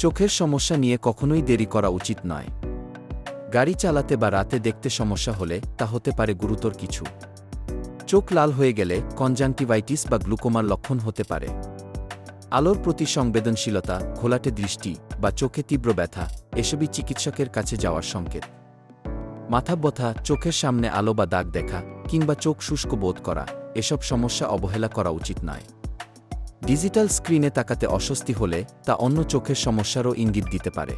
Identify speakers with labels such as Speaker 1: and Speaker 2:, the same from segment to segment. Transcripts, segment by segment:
Speaker 1: চোখের সমস্যা নিয়ে কখনোই দেরি করা উচিত নয়। গাড়ি চালাতে বা রাতে দেখতে সমস্যা হলে তা হতে পারে গুরুতর কিছু। চোখ লাল হয়ে গেলে কনজাংটিভাইটিস বা গ্লুকোমার লক্ষণ হতে পারে। আলোর প্রতি সংবেদনশীলতা, ঘোলাটে দৃষ্টি বা চোখে তীব্র ব্যথা এসবই চিকিৎসকের কাছে যাওয়ার সংকেত। মাথা ব্যথা, চোখের সামনে আলো বা দাগ দেখা কিংবা চোখ শুষ্ক বোধ করা এসব সমস্যা অবহেলা করা উচিত নয়। ডিজিটাল স্ক্রিনে তাকাতে অস্বস্তি হলে তা অন্য চোখের সমস্যারও ইঙ্গিত দিতে পারে।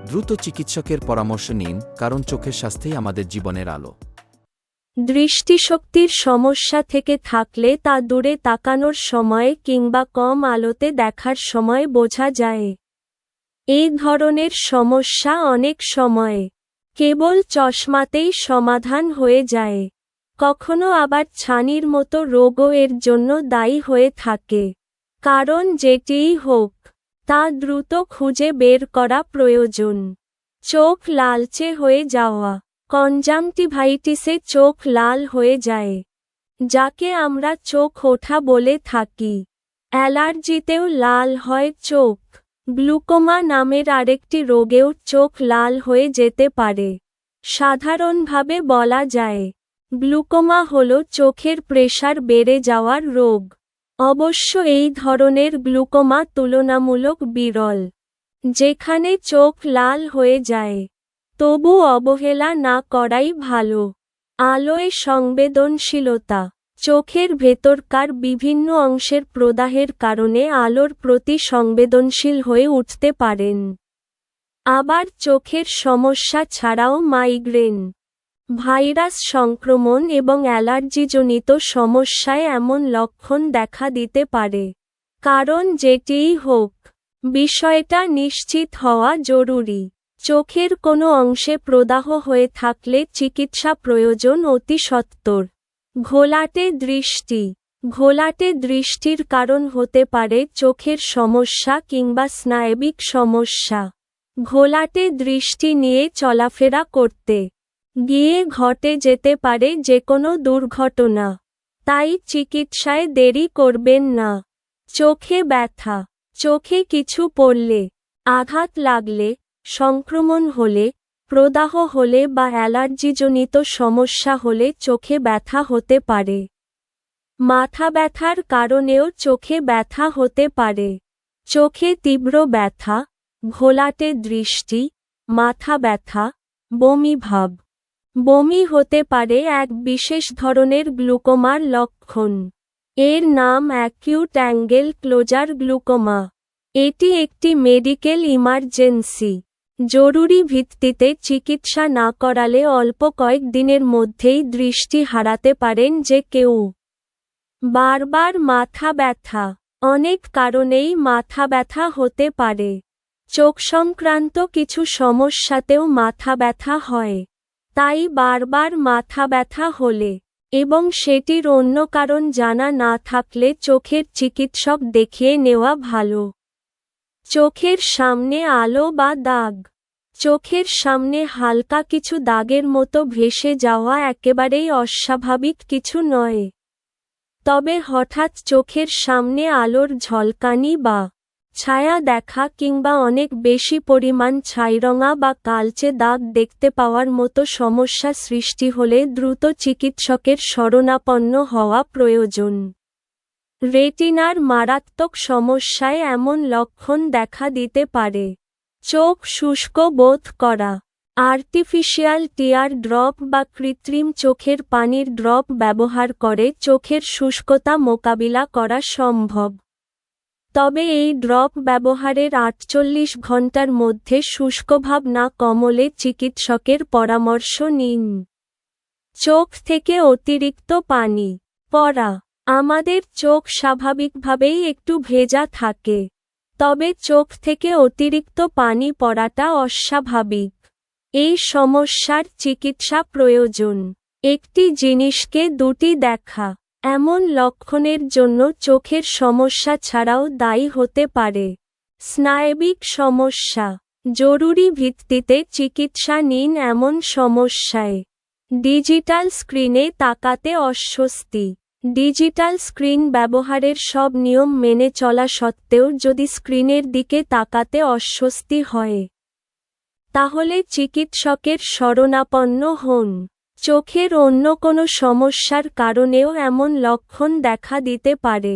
Speaker 1: দ্রুত চিকিৎসকের পরামর্শ নিন, কারণ চোখের স্বাস্থ্যই আমাদের জীবনের আলো।
Speaker 2: দৃষ্টিশক্তির সমস্যা থেকে থাকলে তা দূরে তাকানোর সময় কিংবা কম আলোতে দেখার সময় বোঝা যায়। এই ধরনের সমস্যা অনেক সময় কেবল চশমাতেই সমাধান হয়ে যায়। কখনো আবার ছানির মতো রোগও এর জন্য দায়ী হয়ে থাকে। কারণ যেটিই হোক, তা দ্রুত খুঁজে বের করা প্রয়োজন। চোখ লালচে হয়ে যাওয়া। কনজাংটিভাইটিসে চোখ লাল হয়ে যায়, যাকে আমরা চোখ ওঠা বলে থাকি। অ্যালার্জিতেও লাল হয় চোখ। গ্লুকোমা নামের আরেকটি রোগেও চোখ লাল হয়ে যেতে পারে। সাধারণভাবে বলা যায়, গ্লুকোমা হল চোখের প্রেসার বেড়ে যাওয়ার রোগ। অবশ্য এই ধরনের গ্লুকোমা তুলনামূলক বিরল, যেখানে চোখ লাল হয়ে যায়। তবু অবহেলা না করাই ভালো। আলোয় সংবেদনশীলতা। চোখের ভেতরকার বিভিন্ন অংশের প্রদাহের কারণে আলোর প্রতি সংবেদনশীল হয়ে উঠতে পারেন। আবার চোখের সমস্যা ছাড়াও মাইগ্রেন, ভাইরাস সংক্রমণ এবং অ্যালার্জিজনিত সমস্যায় এমন লক্ষণ দেখা দিতে পারে। কারণ যেটিই হোক, বিষয়টা নিশ্চিত হওয়া জরুরি। চোখের কোনো অংশে প্রদাহ হয়ে থাকলে চিকিৎসা প্রয়োজন অতি সত্বর। ঘোলাটে দৃষ্টি। ঘোলাটে দৃষ্টির কারণ হতে পারে চোখের সমস্যা কিংবা স্নায়বিক সমস্যা। ঘোলাটে দৃষ্টি নিয়ে চলাফেরা করতে গিয়ে ঘটে যেতে পারে যেকোনো দুর্ঘটনা। তাই চিকিৎসায় দেরি করবেন না। চোখে ব্যথা। চোখে কিছু পড়লে, আঘাত লাগলে, সংক্রমণ হলে, প্রদাহ হলে বা অ্যালার্জিজনিত সমস্যা হলে চোখে ব্যথা হতে পারে। মাথা ব্যথার কারণেও চোখে ব্যথা হতে পারে। চোখে তীব্র ব্যথা, ঘোলাটে দৃষ্টি, মাথা ব্যথা, বমি ভাব। বমি হতে পারে এক বিশেষ ধরনের গ্লুকোমার লক্ষণ। এর নাম অ্যাকিউট অ্যাঙ্গেল ক্লোজার গ্লুকোমা। এটি একটি মেডিকেল ইমার্জেন্সি। জরুরি ভিত্তিতে চিকিৎসা না করালে অল্প কয়েক দিনের মধ্যেই দৃষ্টি হারাতে পারেন যে কেউ। বারবার মাথা ব্যথা। অনেক কারণেই মাথা ব্যথা হতে পারে। চোখ সংক্রান্ত কিছু সমস্যাতেও মাথা ব্যথা হয়। তাই বারবার মাথা ব্যথা হলে এবং সেটির অন্য কারণ জানা না থাকলে চোখের চিকিৎসক দেখিয়ে নেওয়া ভালো। চোখের সামনে আলো বা দাগ। চোখের সামনে হালকা কিছু দাগের মতো ভেসে যাওয়া একেবারেই অস্বাভাবিক কিছু নয়। তবে হঠাৎ চোখের সামনে আলোর ঝলকানি বা ছায়া দেখা কিংবা অনেক বেশি পরিমাণ ছাইরঙা বা কালচে দাগ দেখতে পাওয়ার মতো সমস্যা সৃষ্টি হলে দ্রুত চিকিৎসকের শরণাপন্ন হওয়া প্রয়োজন। রেটিনার মারাত্মক সমস্যায় এমন লক্ষণ দেখা দিতে পারে: চোখ শুষ্ক বোধ করা। আর্টিফিশিয়াল টিয়ার ড্রপ বা কৃত্রিম চোখের পানির ড্রপ ব্যবহার করে চোখের শুষ্কতা মোকাবিলা করা সম্ভব। তবে এই ড্রপ ব্যবহারের ৪৮ ঘণ্টার মধ্যে শুষ্কভাব না কমলে চিকিৎসকের পরামর্শ নিন। চোখ থেকে অতিরিক্ত পানি পড়া। আমাদের চোখ স্বাভাবিকভাবেই একটু ভেজা থাকে, তবে চোখ থেকে অতিরিক্ত পানি পড়াটা অস্বাভাবিক। এই সমস্যার চিকিৎসা প্রয়োজন। একটি জিনিসকে দুটি দেখা। এমন লক্ষণের জন্য চোখের সমস্যা ছাড়াও দায়ী হতে পারে স্নায়বিক সমস্যা। জরুরি ভিত্তিতে চিকিৎসা নিন এমন সমস্যায়। ডিজিটাল স্ক্রিনে তাকাতে অস্বস্তি। ডিজিটাল স্ক্রিন ব্যবহারের সব নিয়ম মেনে চলা সত্ত্বেও যদি স্ক্রিনের দিকে তাকাতে অস্বস্তি হয়, তাহলে চিকিৎসকের শরণাপন্ন হন। চোখের অন্য কোনো সমস্যার কারণেও এমন লক্ষণ দেখা দিতে পারে।